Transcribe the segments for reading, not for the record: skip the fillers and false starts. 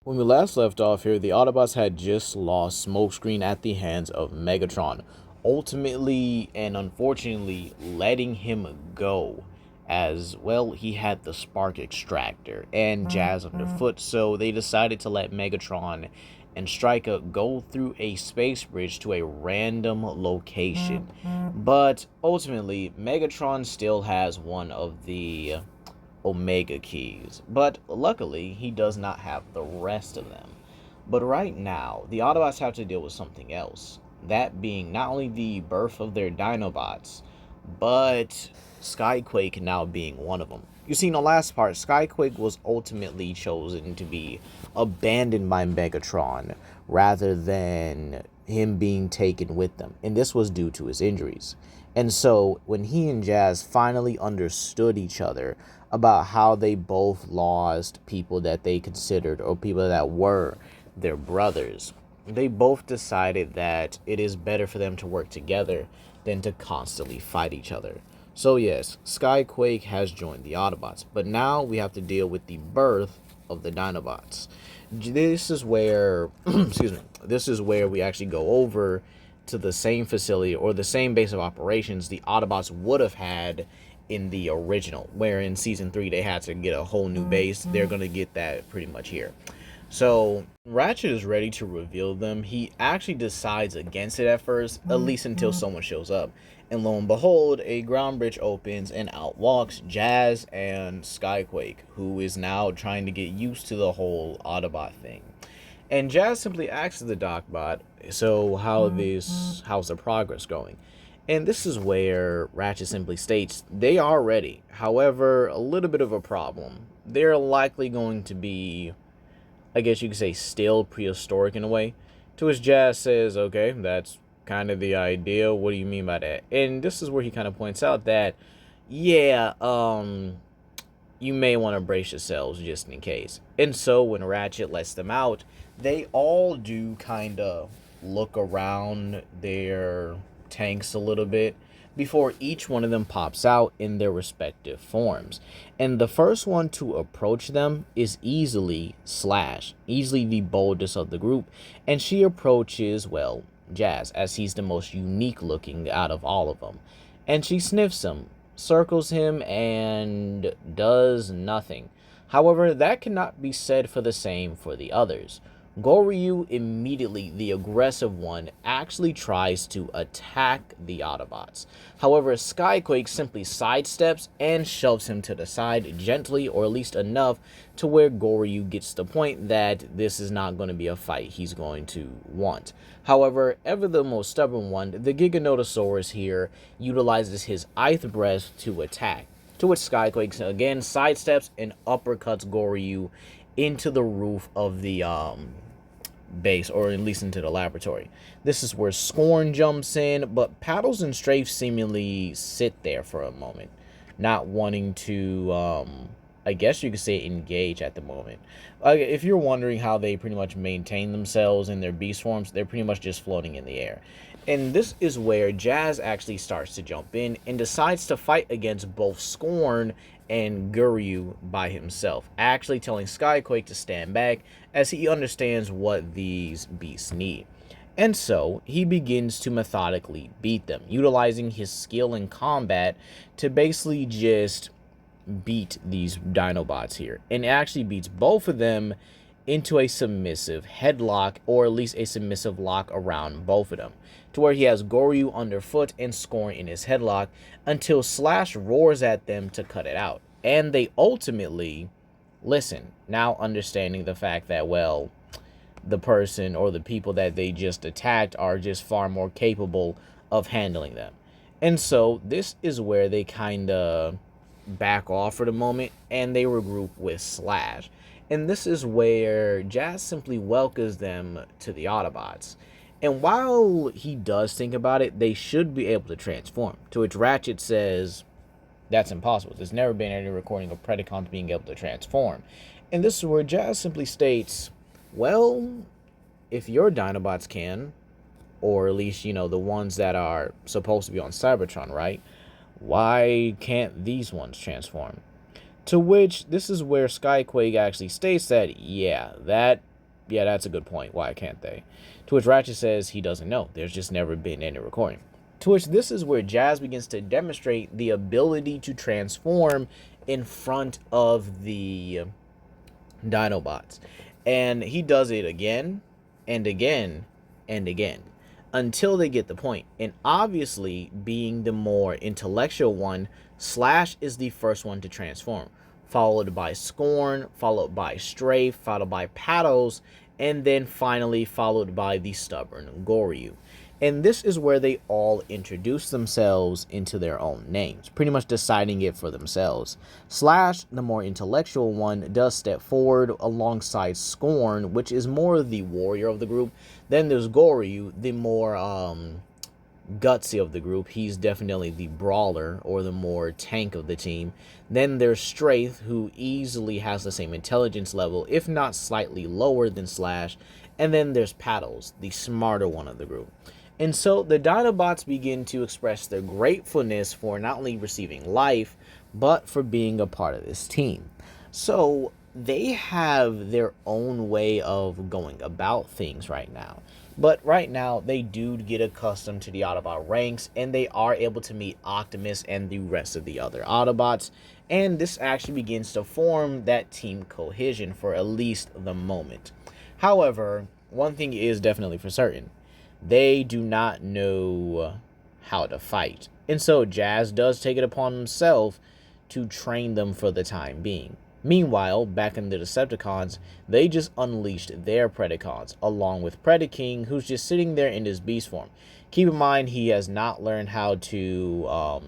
When we last left off here, the Autobots had just lost Smokescreen at the hands of Megatron, ultimately and unfortunately letting him go, as well he had the spark extractor and Jazz underfoot, so they decided to let Megatron and Striker go through a space bridge to a random location. But ultimately, Megatron still has one of the Omega keys, but luckily he does not have the rest of them. But right now, the Autobots have to deal with something else. That being not only the birth of their Dinobots, but Skyquake now being one of them. You see, in the last part, Skyquake was ultimately chosen to be abandoned by Megatron rather than him being taken with them. And this was due to his injuries. And so when he and Jazz finally understood each other about how they both lost people that they considered or people that were their brothers, they both decided that it is better for them to work together than to constantly fight each other. So yes, Skyquake has joined the Autobots, but now we have to deal with the birth of the Dinobots. This is where, excuse me, this is where we actually go over to the same facility or the same base of operations the Autobots would have had in the original, where in season 3 they had to get a whole new base. They're going to get that pretty much here. So Ratchet is ready to reveal them. He actually decides against it at first, at least until someone shows up. And lo and behold, a ground bridge opens and out walks Jazz and Skyquake, who is now trying to get used to the whole Autobot thing. And Jazz simply asks the Darkbot, so how's the progress going? And this is where Ratchet simply states they are ready. However, a little bit of a problem. They're likely going to be, I guess you could say, still prehistoric in a way. To which Jazz says, okay, that's kind of the idea. What do you mean by that? And this is where he kind of points out that, yeah, you may want to brace yourselves just in case. And so when Ratchet lets them out, they all do kind of look around their tanks a little bit before each one of them pops out in their respective forms. And the first one to approach them is easily Slash, easily the boldest of the group, and she approaches, well, Jazz, as he's the most unique looking out of all of them. And she sniffs him, circles him, and does nothing. However, that cannot be said for the same for the others. Goryu, immediately the aggressive one, actually tries to attack the Autobots. However, Skyquake simply sidesteps and shoves him to the side gently, or at least enough to where Goryu gets the point that this is not going to be a fight he's going to want. However, ever the most stubborn one, the Giganotosaurus here utilizes his Ith Breath to attack, to which Skyquake again sidesteps and uppercuts Goryu into the roof of the base, or at least into the laboratory. This is where Scorn jumps in, but Paddles and Strafe seemingly sit there for a moment, not wanting to, I guess you could say, engage at the moment. If you're wondering how they pretty much maintain themselves in their beast forms, they're pretty much just floating in the air. And this is where Jazz actually starts to jump in and decides to fight against both Scorn and Goryu by himself, actually telling Skyquake to stand back as he understands what these beasts need. And so he begins to methodically beat them, utilizing his skill in combat to basically just beat these Dinobots here, and actually beats both of them into a submissive headlock, or at least a submissive lock around both of them, to where he has Goryu underfoot and Scorn in his headlock until Slash roars at them to cut it out. And they ultimately listen, now understanding the fact that, well, the person or the people that they just attacked are just far more capable of handling them. And so this is where they kind of back off for the moment and they regroup with Slash. And this is where Jazz simply welcomes them to the Autobots. And while he does think about it, they should be able to transform. To which Ratchet says, that's impossible. There's never been any recording of Predacons being able to transform. And this is where Jazz simply states, well, if your Dinobots can, or at least, you know, the ones that are supposed to be on Cybertron, right? Why can't these ones transform? To which, this is where Skyquake actually states that, yeah, that Yeah, that's a good point. Why can't they? To which Ratchet says he doesn't know. There's just never been any recording. To which this is where Jazz begins to demonstrate the ability to transform in front of the Dinobots. And he does it again and again and again until they get the point. And obviously, being the more intellectual one, Slash is the first one to transform, followed by Scorn, followed by Strafe, followed by Paddles, and then finally followed by the stubborn Goryu. And this is where they all introduce themselves into their own names, pretty much deciding it for themselves. Slash, the more intellectual one, does step forward alongside Scorn, which is more the warrior of the group. Then there's Goryu, the more gutsy of the group. He's definitely the brawler, or the more tank of the team. Then there's Strafe, who easily has the same intelligence level, if not slightly lower than Slash. And then there's Paddles, the smarter one of the group. And so the Dinobots begin to express their gratefulness for not only receiving life, but for being a part of this team. So they have their own way of going about things right now. But right now, they do get accustomed to the Autobot ranks, and they are able to meet Optimus and the rest of the other Autobots. And this actually begins to form that team cohesion for at least the moment. However, one thing is definitely for certain. They do not know how to fight. And so Jazz does take it upon himself to train them for the time being. Meanwhile, back in the Decepticons, they just unleashed their Predacons, along with Predaking, who's just sitting there in his beast form. Keep in mind, he has not learned how to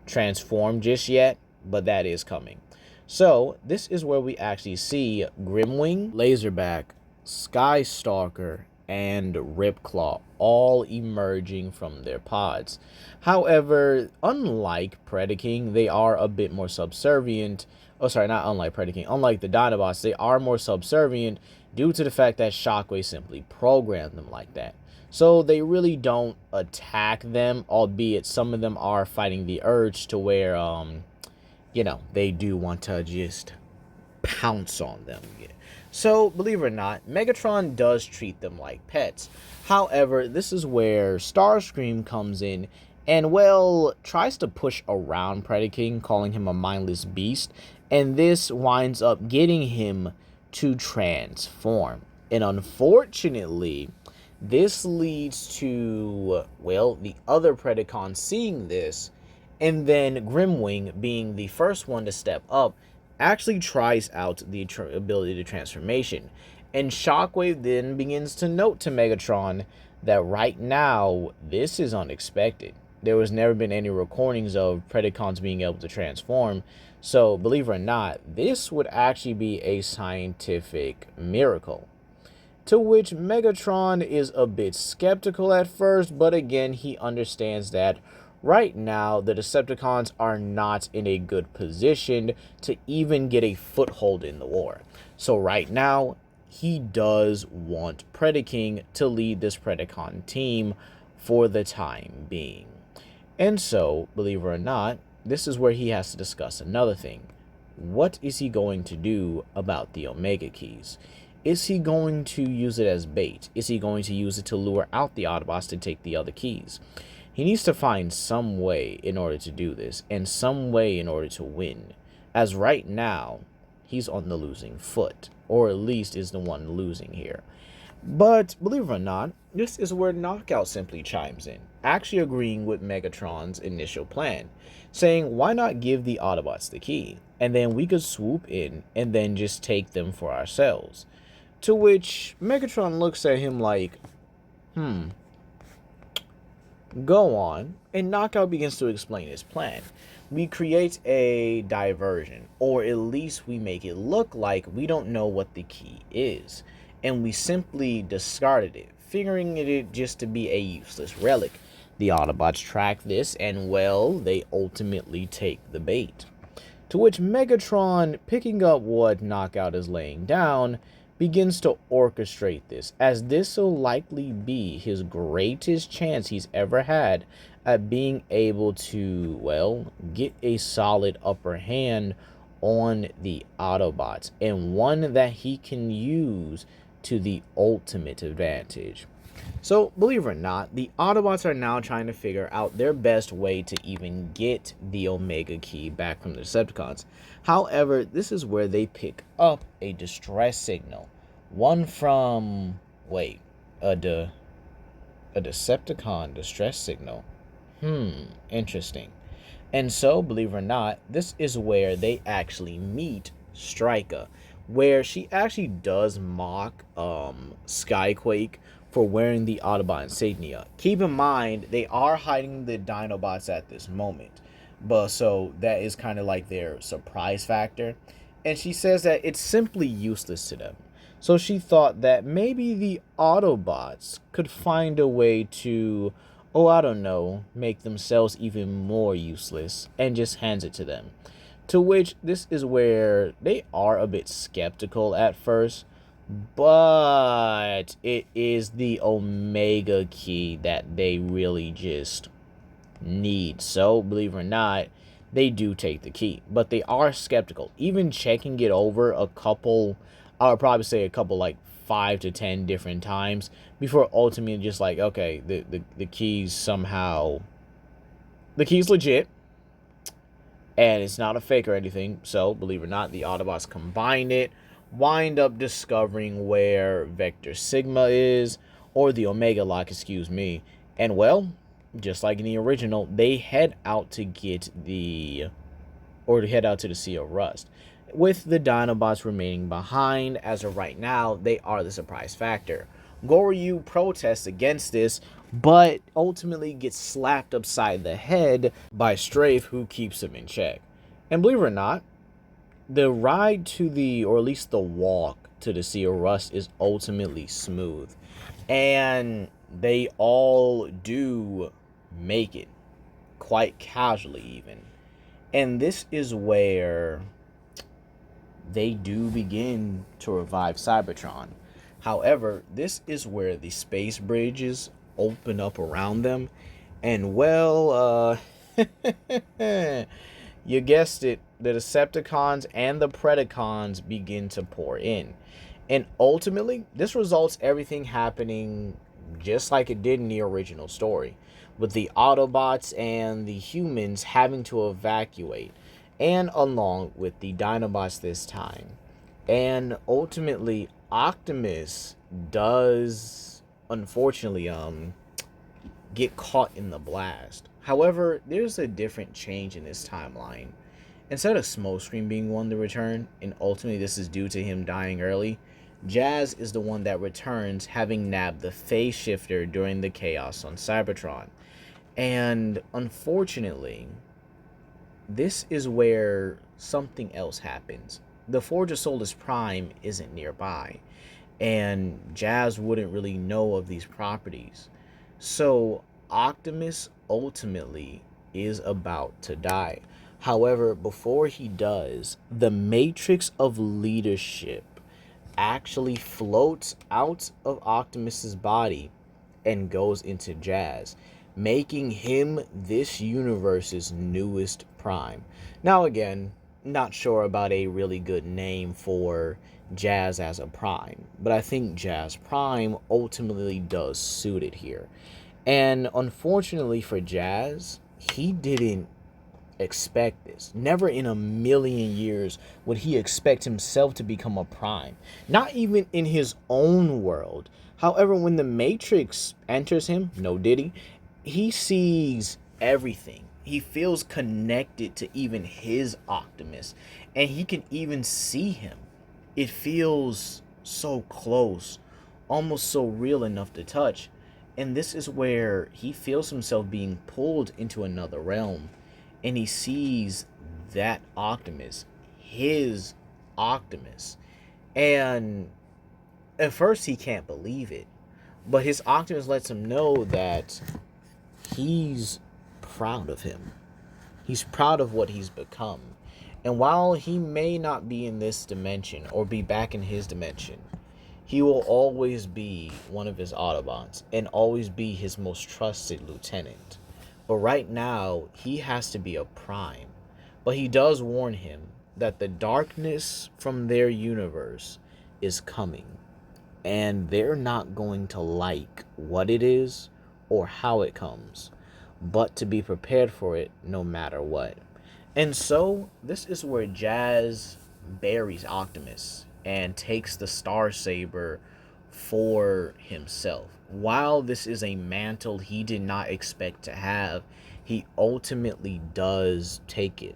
transform just yet, but that is coming. So, this is where we actually see Grimwing, Laserback, Skystalker, and Ripclaw all emerging from their pods. However, unlike Predaking, they are a bit more subservient. Oh, sorry, not unlike Predaking. Unlike the Dinobots, they are more subservient due to the fact that Shockwave simply programmed them like that. So they really don't attack them, albeit some of them are fighting the urge to where, you know, they do want to just pounce on them. So, believe it or not, Megatron does treat them like pets. However, this is where Starscream comes in and, well, tries to push around Predaking, calling him a mindless beast, and this winds up getting him to transform. And unfortunately, this leads to, well, the other Predacons seeing this, and then Grimwing, being the first one to step up, actually tries out the ability to transformation. And Shockwave then begins to note to Megatron that right now, this is unexpected. There was never been any recordings of Predacons being able to transform. So, believe it or not, this would actually be a scientific miracle. To which Megatron is a bit skeptical at first, but again, he understands that right now, the Decepticons are not in a good position to even get a foothold in the war. So right now, he does want Predaking to lead this Predacon team for the time being. And so, believe it or not, this is where he has to discuss another thing. What is he going to do about the Omega Keys? Is he going to use it as bait? Is he going to use it to lure out the Autobots to take the other keys? He needs to find some way in order to do this, and some way in order to win. As right now, he's on the losing foot, or at least is the one losing here. But, believe it or not, this is where Knockout simply chimes in, actually agreeing with Megatron's initial plan, saying, why not give the Autobots the key, and then we could swoop in, and then just take them for ourselves. To which Megatron looks at him like, go on, and Knockout begins to explain his plan. We create a diversion, or at least we make it look like we don't know what the key is, and we simply discarded it, figuring it just to be a useless relic. The Autobots track this, and well, they ultimately take the bait. To which Megatron, picking up what Knockout is laying down, begins to orchestrate this, as this will likely be his greatest chance he's ever had at being able to, well, get a solid upper hand on the Autobots, and one that he can use to the ultimate advantage. So, believe it or not, the Autobots are now trying to figure out their best way to even get the Omega Key back from the Decepticons. However, this is where they pick up a distress signal. One from, wait, a Decepticon distress signal. Interesting. And so, believe it or not, this is where they actually meet Striker, where she actually does mock Skyquake for wearing the Autobot insignia. Keep in mind, they are hiding the Dinobots at this moment, but so that is kind of like their surprise factor. And she says that it's simply useless to them. So she thought that maybe the Autobots could find a way to, oh, I don't know, make themselves even more useless, and just hands it to them. To which this is where they are a bit skeptical at first, but it is the Omega Key that they really just need. So, believe it or not, they do take the key, but they are skeptical. Even checking it over a couple, I would probably say a couple, like 5 to 10 different times before ultimately just like, okay, the key's somehow, the key's legit and it's not a fake or anything. So, believe it or not, the Autobots combine it, wind up discovering where Vector Sigma is, or the Omega Lock, excuse me. And well, just like in the original, they head out to get the, or to head out to the Sea of Rust, with the Dinobots remaining behind. As of right now, they are the surprise factor. Goryu protests against this, but ultimately gets slapped upside the head by Strafe, who keeps him in check. And believe it or not, the ride to the, or at least the walk to the Sea of Rust is ultimately smooth. And they all do make it, quite casually even. And this is where they do begin to revive Cybertron. However, this is where the space bridges open up around them. And well, you guessed it, the Decepticons and the Predacons begin to pour in. And ultimately, this results everything happening just like it did in the original story, with the Autobots and the humans having to evacuate, and along with the Dinobots this time. And ultimately, Optimus does, unfortunately, get caught in the blast. However, there's a different change in this timeline. Instead of Smokescreen being one to return, and ultimately this is due to him dying early, Jazz is the one that returns, having nabbed the phase shifter during the chaos on Cybertron. And unfortunately, this is where something else happens. The Forge of Solus Prime isn't nearby, and Jazz wouldn't really know of these properties. So Optimus ultimately is about to die. However, before he does, the Matrix of Leadership actually floats out of Optimus's body and goes into Jazz, making him this universe's newest Prime. Now again, not sure about a really good name for Jazz as a Prime, but I think Jazz Prime ultimately does suit it here. And unfortunately for Jazz, he didn't expect this. Never in a million years would he expect himself to become a Prime, not even in his own world. However, when the Matrix enters him, no diddy, he sees everything. He feels connected to even his Optimus, and he can even see him. It feels so close, almost so real enough to touch. And this is where he feels himself being pulled into another realm, and he sees that Optimus, his Optimus. And at first he can't believe it, but his Optimus lets him know that he's proud of him. He's proud of what he's become. And while he may not be in this dimension or be back in his dimension, he will always be one of his Autobots and always be his most trusted lieutenant. But right now, he has to be a Prime. But he does warn him that the darkness from their universe is coming. and they're not going to like what it is or how it comes, but to be prepared for it no matter what. And so this is where Jazz buries Optimus and takes the Star Saber for himself. While this is a mantle he did not expect to have, he ultimately does take it.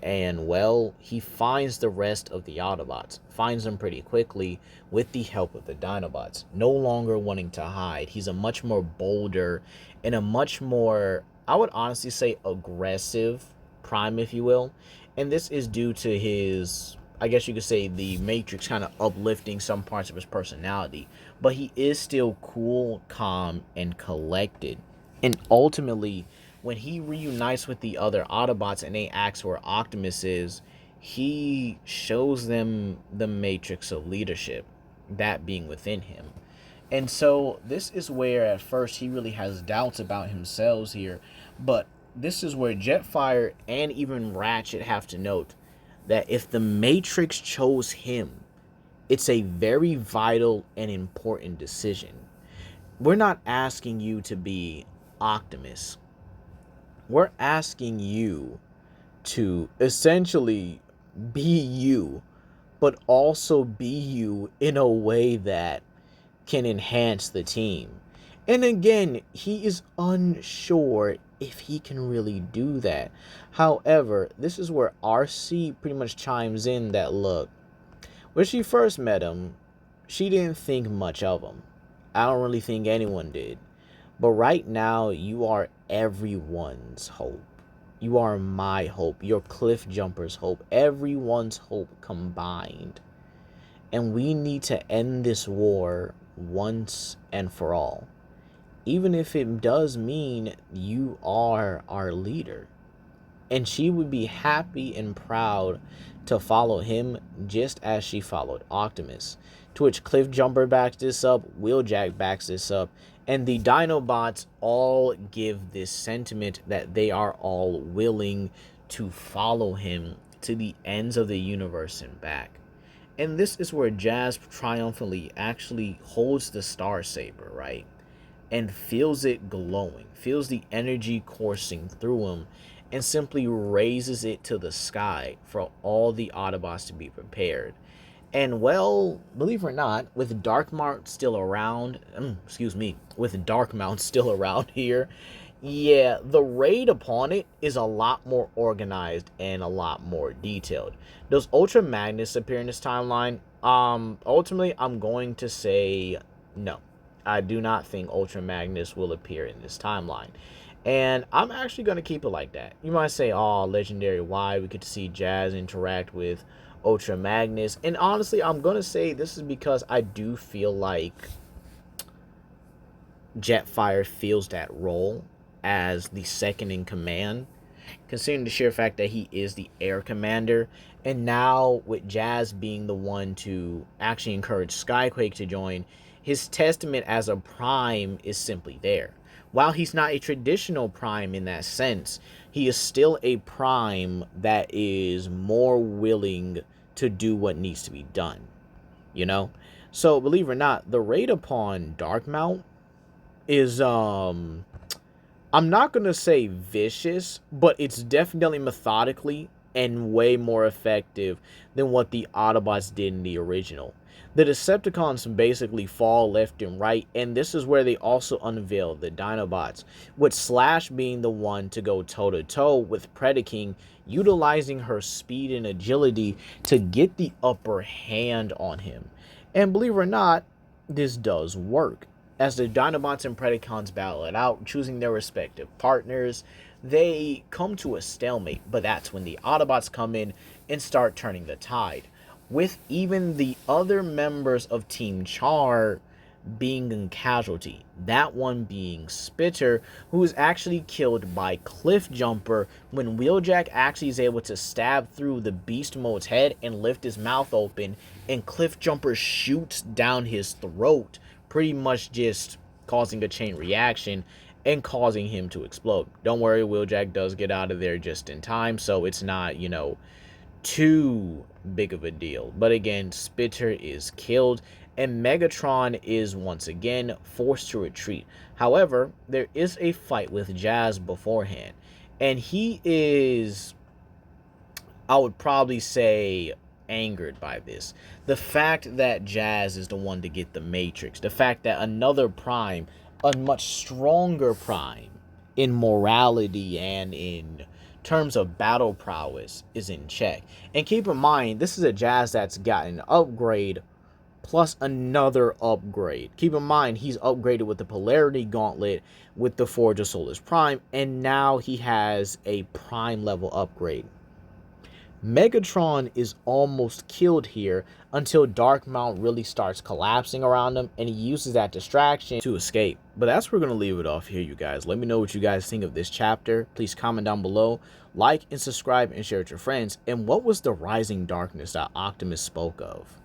And well, he finds the rest of the Autobots, finds them pretty quickly with the help of the Dinobots, no longer wanting to hide. He's a much more bolder and a much more, I would honestly say, aggressive Prime, if you will. And this is due to his, I guess you could say, the Matrix kind of uplifting some parts of his personality. But he is still cool, calm, and collected. And ultimately, when he reunites with the other Autobots and they ask where Optimus is, he shows them the matrix of leadership, that being within him. And so this is where at first he really has doubts about himself here, but this is where Jetfire and even Ratchet have to note that if the Matrix chose him, it's a very vital and important decision. We're not asking you to be Optimus. We're asking you to essentially be you, but also be you in a way that can enhance the team. And again, he is unsure if he can really do that. However, this is where RC pretty much chimes in that look, when she first met him, she didn't think much of him. I don't really think anyone did. But right now, you are everyone's hope. You are my hope. You're Cliff Jumper's hope. Everyone's hope combined. And we need to end this war once and for all. Even if it does mean you are our leader. And she would be happy and proud to follow him just as she followed Optimus. To which Cliff Jumper backs this up, Wheeljack backs this up, and the Dinobots all give this sentiment that they are all willing to follow him to the ends of the universe and back. And this is where Jazz triumphantly actually holds the Star Saber, right? And feels it glowing, feels the energy coursing through him, and simply raises it to the sky for all the Autobots to be prepared. And well, believe it or not, with Darkmount still around, with Darkmount still around here, yeah, the raid upon it is a lot more organized and a lot more detailed. Does Ultra Magnus appear in this timeline? Ultimately, I'm going to say no. I do not think Ultra Magnus will appear in this timeline. And I'm actually going to keep it like that. You might say, oh, Legendary, why? We get to see Jazz interact with Ultra Magnus. And honestly, I'm going to say this is because I do feel like Jetfire feels that role as the second in command, considering the sheer fact that he is the air commander. And now with Jazz being the one to actually encourage Skyquake to join, his testament as a prime is simply there. While he's not a traditional prime in that sense, he is still a prime that is more willing to do what needs to be done, you know? So believe it or not, the raid upon Darkmount is I'm not gonna say vicious, but it's definitely methodically and way more effective than what the Autobots did in the original. The Decepticons basically fall left and right, and this is where they also unveil the Dinobots, with Slash being the one to go toe-to-toe with Predacon, utilizing her speed and agility to get the upper hand on him. And believe it or not, this does work. As the Dinobots and Predacons battle it out, choosing their respective partners, they come to a stalemate, but that's when the Autobots come in and start turning the tide, with even the other members of Team Char being a casualty. That one being Spitter, who is actually killed by Cliff Jumper when Wheeljack actually is able to stab through the Beast Mode's head and lift his mouth open, and Cliff Jumper shoots down his throat, pretty much just causing a chain reaction and causing him to explode. Don't worry, Wheeljack does get out of there just in time, so it's not, too big of a deal. But again, Spitter is killed, and Megatron is once again forced to retreat. However, there is a fight with Jazz beforehand, and he is, I would probably say, angered by this. The fact that Jazz is the one to get the Matrix, the fact that another Prime, a much stronger Prime in morality and in terms of battle prowess, is in check. And keep in mind, this is a Jazz that's gotten an upgrade plus another upgrade. Keep in mind, he's upgraded with the Polarity Gauntlet, with the Forge of Solus Prime, and now he has a Prime level upgrade. Megatron is almost killed here until Darkmount really starts collapsing around him, and he uses that distraction to escape. But that's where we're going to leave it off here, you guys. Let me know what you guys think of this chapter. Please comment down below, like and subscribe and share with your friends. And what was the rising darkness that Optimus spoke of?